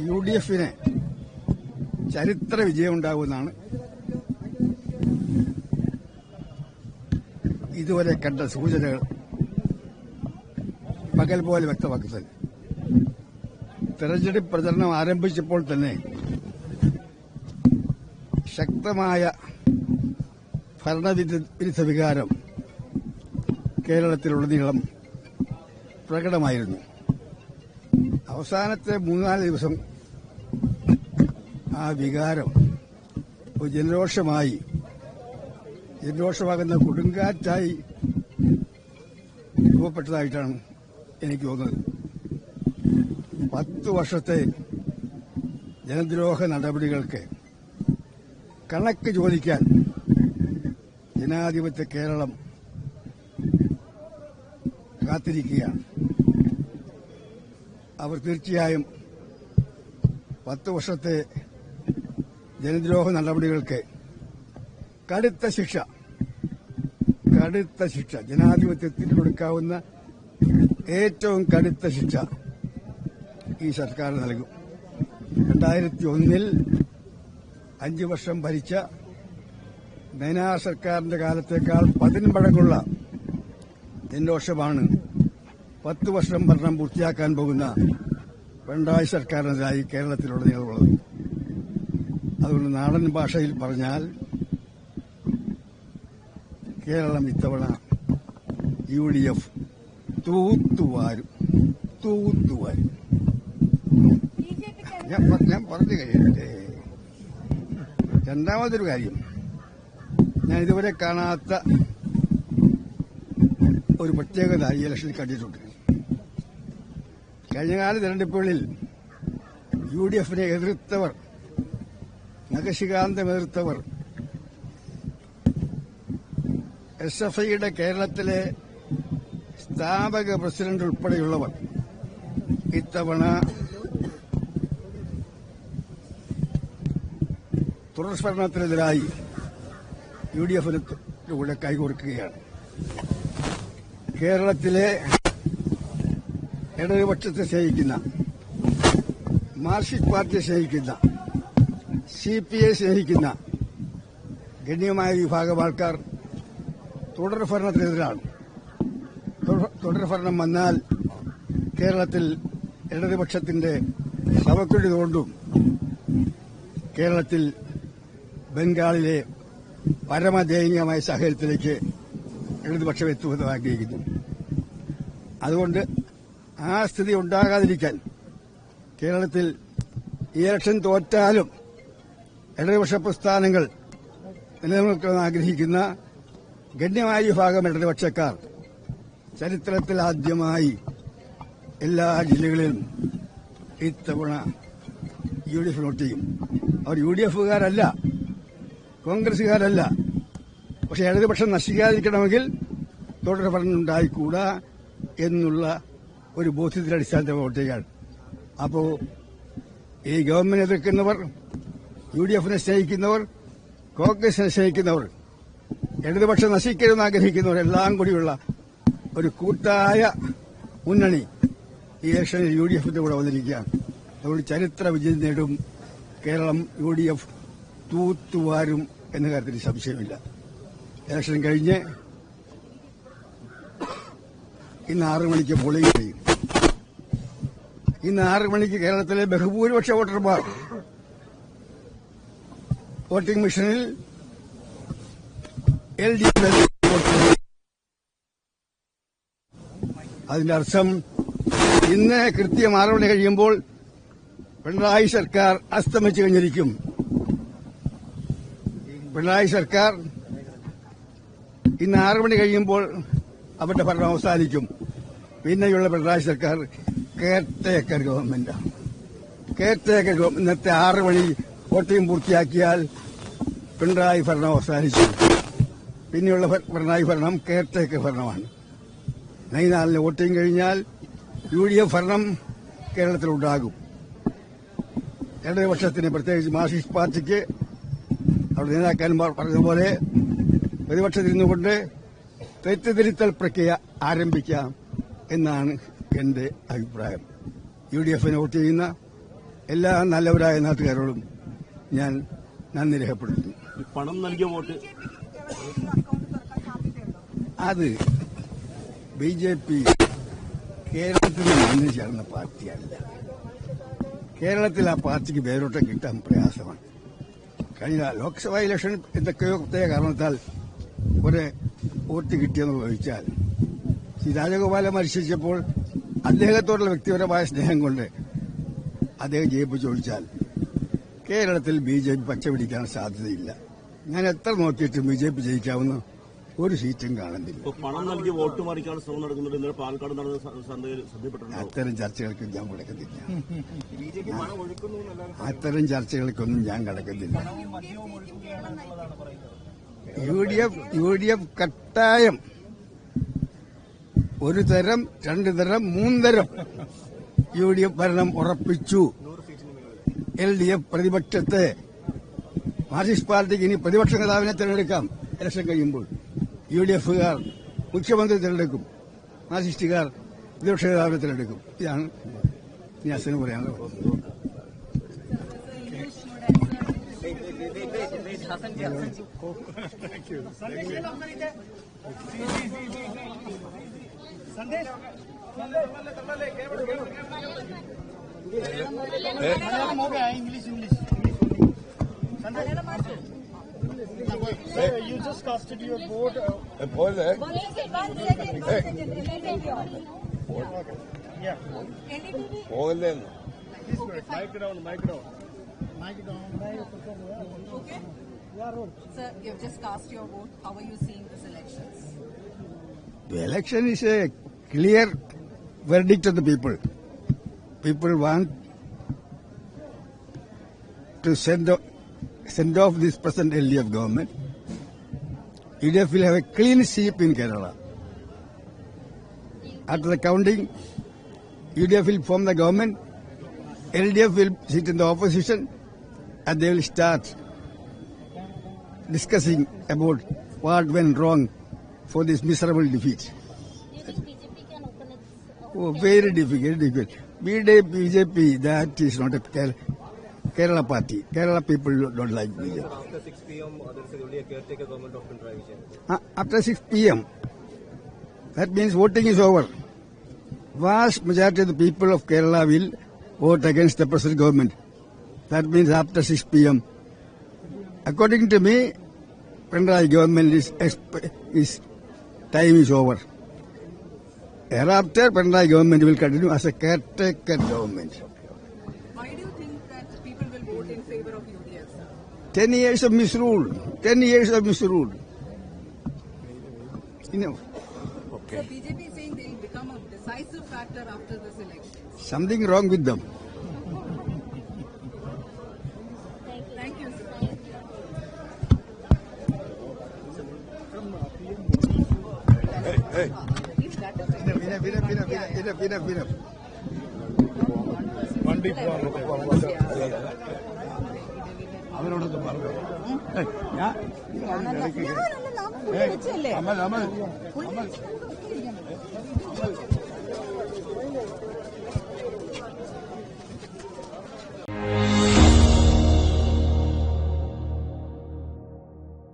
UDFന് ചരിത്ര വിജയമുണ്ടാകുമെന്നാണ് ഇതുവരെ കണ്ട സൂചനകൾ പകൽ പോലെ വ്യക്തമാക്കുന്നത്. തെരഞ്ഞെടുപ്പ് പ്രചരണം ആരംഭിച്ചപ്പോൾ തന്നെ ശക്തമായ ഭരണവിരുദ്ധ വികാരം കേരളത്തിലുടനീളം പ്രകടമായിരുന്നു. അവസാനത്തെ 3-4 ദിവസം ആ വികാരം ഒരു ജനരോഷമാകുന്ന കൊടുങ്കാറ്റായി രൂപപ്പെട്ടതായിട്ടാണ് എനിക്ക് തോന്നുന്നത്. 10 വർഷത്തെ ജനദ്രോഹ നടപടികൾക്ക് കണക്ക് ചോദിക്കാൻ ജനാധിപത്യ കേരളം കാത്തിരിക്കുകയാണ്. അവർ തീർച്ചയായും 10 വർഷത്തെ ജനദ്രോഹ നടപടികൾക്ക് കടുത്ത ശിക്ഷ ജനാധിപത്യത്തിന് കൊടുക്കാവുന്ന ഏറ്റവും കടുത്ത ശിക്ഷ ഈ സർക്കാർ നൽകും. 2001 5 വർഷം ഭരിച്ച നയനാർ സർക്കാരിന്റെ കാലത്തേക്കാൾ 10 മടങ്ങുള്ള ജനരോഷമാണ് 10 വർഷം ഭരണം പൂർത്തിയാക്കാൻ പോകുന്ന പിണറായി സർക്കാരിനെതിരായി കേരളത്തിലുടനീളമുള്ളത്. അതുകൊണ്ട് നാടൻ ഭാഷയിൽ പറഞ്ഞാൽ കേരളം ഇത്തവണ UDF തൂത്തുവാരും. ഞാൻ പറഞ്ഞു കഴിയട്ടെ. രണ്ടാമതൊരു കാര്യം, ഞാൻ ഇതുവരെ കാണാത്ത ഒരു പ്രത്യേകത ഈ ഇലക്ഷനിൽ കണ്ടിട്ടുണ്ട്. കഴിഞ്ഞകാല തെരഞ്ഞെടുപ്പുകളിൽ UDFനെ എതിർത്തവർ, നഖശികാന്തം എതിർത്തവർ, SFIയുടെ കേരളത്തിലെ സ്ഥാപക പ്രസിഡന്റ് ഉൾപ്പെടെയുള്ളവർ ഇത്തവണ തുടർഭരണത്തിനെതിരായി UDFന് കൂടെ കൈകോർക്കുകയാണ്. കേരളത്തിലെ ഇടതുപക്ഷത്തെ സ്നേഹിക്കുന്ന, മാർക്സിസ്റ്റ് പാർട്ടിയെ സ്നേഹിക്കുന്ന, CPI സ്നേഹിക്കുന്ന ഗണ്യമായ വിഭാഗം ആൾക്കാർ തുടർഭരണത്തിനെതിരാണ്. തുടർഭരണം വന്നാൽ കേരളത്തിൽ ഇടതുപക്ഷത്തിന്റെ ശവക്കുഴി തോണ്ടും. കേരളത്തിൽ ബംഗാളിലെ പരമദയനീയമായ സാഹചര്യത്തിലേക്ക് ഇടതുപക്ഷം എത്തുമെന്ന് ആഗ്രഹിക്കുന്നു. അതുകൊണ്ട് ആ സ്ഥിതി ഉണ്ടാകാതിരിക്കാൻ കേരളത്തിൽ ഈ ഇലക്ഷൻ തോറ്റാലും ഇടതുപക്ഷ പ്രസ്ഥാനങ്ങൾ നിലനിൽക്കണമെന്ന് ആഗ്രഹിക്കുന്ന ഗണ്യമായ വിഭാഗം ഇടതുപക്ഷക്കാർ ചരിത്രത്തിൽ ആദ്യമായി എല്ലാ ജില്ലകളിലും ഇത്തവണ UDF വോട്ട് ചെയ്യും. അവർ UDFകാരല്ല, കോൺഗ്രസുകാരല്ല. പക്ഷെ ഇടതുപക്ഷം നശിക്കാതിരിക്കണമെങ്കിൽ തുടർഭരണം ഉണ്ടായിക്കൂടാ എന്നുള്ള ഒരു ബോധ്യത്തിന്റെ അടിസ്ഥാനത്തിൽ വോട്ട് ചെയ്യാൻ. അപ്പോൾ ഈ ഗവൺമെന്റ് എതിർക്കുന്നവർ, UDFനെ സ്നേഹിക്കുന്നവർ, കോൺഗ്രസിനെ സ്നേഹിക്കുന്നവർ, ഇടതുപക്ഷം നശിക്കരുതെന്ന് ആഗ്രഹിക്കുന്നവർ എല്ലാം കൂടിയുള്ള ഒരു കൂട്ടായ മുന്നണി ഈ ഇലക്ഷനിൽ UDFന്റെ കൂടെ വന്നിരിക്കുകയാണ്. അതുകൊണ്ട് ചരിത്ര വിജയം നേടും കേരളം. UDF തൂത്തുവാരും എന്ന കാര്യത്തിൽ സംശയമില്ല. ഇലക്ഷൻ കഴിഞ്ഞ് ഇന്ന് 6 മണിക്ക് പോളിംഗ് ചെയ്യും. ഇന്ന് 6 മണിക്ക് കേരളത്തിലെ ബഹുഭൂരിപക്ഷ വോട്ടർമാർ വോട്ടിംഗ് മെഷീനിൽ LDF വോട്ട് ചെയ്യും. അതിന്റെ അർത്ഥം ഇന്ന് കൃത്യം 6 മണി കഴിയുമ്പോൾ പിണറായി സർക്കാർ അസ്തമിച്ചു കഴിഞ്ഞിരിക്കും. പിണറായി സർക്കാർ ഇന്ന് 6 മണി കഴിയുമ്പോൾ അവരുടെ ഭരണം അവസാനിക്കും. പിന്നെയുള്ള പിണറായി സർക്കാർ കെയർടേക്കർ ഗവൺമെന്റാണ്. കെയർടേക്കർ ഇന്നത്തെ 6 മണി വോട്ടിംഗ് പൂർത്തിയാക്കിയാൽ പിണറായി ഭരണം അവസാനിച്ചു. പിന്നെയുള്ള പിണറായി ഭരണം കെയർടേക്കർ ഭരണമാണ്. 4 വോട്ടിംഗ് കഴിഞ്ഞാൽ UDF ഭരണം കേരളത്തിലുണ്ടാകും. ഇടതുപക്ഷത്തിന്, പ്രത്യേകിച്ച് മാർക്സിസ്റ്റ് പാർട്ടിക്ക് അവിടെ നേതാക്കന്മാർ പറഞ്ഞതുപോലെ പ്രതിപക്ഷത്തിരുന്നുകൊണ്ട് തെറ്റുതിരുത്തൽ പ്രക്രിയ ആരംഭിക്കാം എന്നാണ് എന്റെ അഭിപ്രായം. UDFന് വോട്ട് ചെയ്യുന്ന എല്ലാ നല്ലവരായ നാട്ടുകാരോടും ഞാൻ നന്ദി രേഖപ്പെടുത്തുന്നു. പണം നൽകിയ വോട്ട് അത് BJP കേരളത്തിൽ നിന്ന് ചേർന്ന പാർട്ടിയല്ല. കേരളത്തിൽ ആ പാർട്ടിക്ക് വേരോട്ടം കിട്ടാൻ പ്രയാസമാണ്. കഴിഞ്ഞ ലോക്സഭാ ഇലക്ഷൻ എന്തൊക്കെയോ പ്രത്യേക കാരണത്താൽ കുറെ വോട്ട് കിട്ടിയെന്ന് ചോദിച്ചാൽ ശ്രീ രാജഗോപാലൻ മത്സരിച്ചപ്പോൾ അദ്ദേഹത്തോടുള്ള വ്യക്തിപരമായ സ്നേഹം കൊണ്ട് അദ്ദേഹം ജയിപ്പിച്ചു ചോദിച്ചാൽ കേരളത്തിൽ BJP പച്ചപിടിക്കാൻ സാധ്യതയില്ല. ഞാൻ എത്ര നോക്കിയിട്ടും BJP ജയിക്കാവുന്ന ഒരു സീറ്റും കാണുന്നില്ല. പണം നൽകി വോട്ട് മറിക്കാൻ ശ്രമം നടക്കുന്നുണ്ട്. ഇന്നലെ പാലക്കാട് നടന്ന ശ്രദ്ധയിൽപ്പെട്ടിട്ടുണ്ട്. അത്തരം ചർച്ചകൾക്ക് ഞാൻ കിടക്കുന്നില്ല. അത്തരം ചർച്ചകൾക്കൊന്നും ഞാൻ കിടക്കുന്നില്ല. UDF കട്ടായം ഒരു തരം, രണ്ടു തരം, മൂന്നരം UDF ഭരണം ഉറപ്പിച്ചു. LDF പ്രതിപക്ഷത്തെ മാർക്സിസ്റ്റ് പാർട്ടിക്ക് ഇനി പ്രതിപക്ഷ നേതാവിനെ തെരഞ്ഞെടുക്കാം. ഇലക്ഷൻ കഴിയുമ്പോൾ UDFകാർ മുഖ്യമന്ത്രി തെരഞ്ഞെടുക്കും, മാർക്സിസ്റ്റുകാർ പ്രതിപക്ഷ നേതാവിനെ തെരഞ്ഞെടുക്കും. ഇതാണ് നിയാസിന് പറയാനുള്ളത്. You just casted your vote. One second. Yeah. Mic down. Okay. Sir, you've just cast your vote. How are you seeing this elections? The election is a clear verdict of the people. People want to send off this present LDF government. UDF will have a clean sweep in Kerala. After the counting, UDF will form the government, LDF will sit in the opposition, and they will start discussing about what went wrong for this miserable defeat. Do you think BJP can open its... Oh, very difficult. BJP, that is not a Kerala party. Kerala people don't like BJP. After 6 p.m., there is only a caretaker government of Pinarayi Vijayan. After 6 p.m., that means voting is over. Vast majority of the people of Kerala will vote against the present government. That means after 6 p.m. According to me, Pinarayi government is time is over. Thereafter, Pinarayi government will continue as a caretaker government. Why do you think that people will vote in favor of UDF? 10 years of misrule. 10 years of misrule. Enough. So BJP is saying they will become a decisive factor after this election. Something wrong with them. Thank you, sir. Enough. അവരോടൊക്കെ പറഞ്ഞു അമൽ